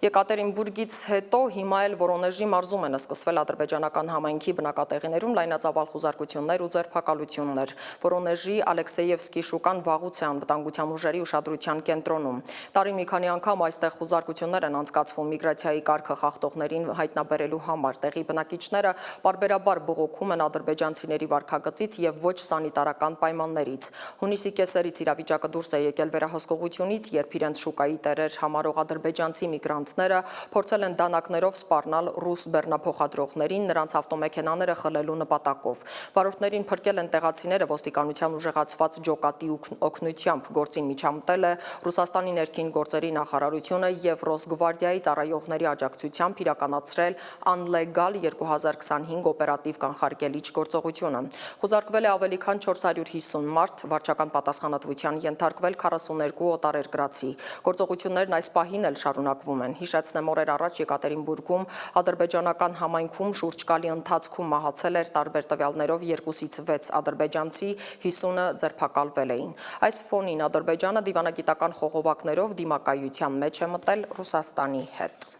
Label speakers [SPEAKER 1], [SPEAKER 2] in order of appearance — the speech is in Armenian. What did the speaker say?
[SPEAKER 1] Եկատերինբուրգից հետո հիմա էլ Վորոնեժի մարզում են սկսվել ադրբեջանական համայնքի բնակատեղիներում լայնածավալ խուզարկություններ ու ձերբակալություններ։ Վորոնեժի Ալեքսեևսկի շուկան վաղուց է անվտանգության ուժերի ուշադրության կենտրոնում։ Տարի մի քանի անգամ այստեղ խուզարկություններ են անցկացվում միգրացիայի կարգը խախտողներին հայտնաբերելու համար։ Տեղի բնակիչները պարբերաբար բողոքում են ադրբեջանցիների վարքագծից եւ ոչ սանիտարական պայմաններից։ Հունիսի կեսերից իրավիճակը դուրս է եկել վերահսկողությունից, երբ իրենց շուկայի տերեր համարող ադրբեջանցի միգրանտները փորձել են դանակներով սպառնալ ռուս բեռնափոխադրողներին նրանց ավտոմեքենաները խլելու նպատակով։ Վարորդներին փրկել են տեղացիները ոստիկանության ուժեղացված ջոկատի օգնությամբ։ Գործին միջամտել է Ռուսաստանի ներքին գործերի նախարարությունը եւ Ռոսգվարդիայի ծառայողների աջակցությամբ իրականացրել անլեգալ 2025 օպերատիվ կանխարգելիչ գործողությունը։ Խուզարկվել է ավելի քան 450 մարդ, վարչական պատասխանատվության ենթարկվել 42 օտարերկրացի։ Գործողություններն այս պահին էլ շարունակվում են։ Հիշեցնեմ, օրեր առաջ Եկատերինբուրգում ադրբեջանական համայնքում շուրջկալի ընթացքում մահացել էր տարբեր տվյալներով 2-ից 6 ադրբեջանցի, 50-ը ձերբակալվել էին։ Այս ֆոնին Ադրբեջանը դիվանագիտական խողովակներով դիմակայության մեջ է մտել Ռուսաստանի հետ։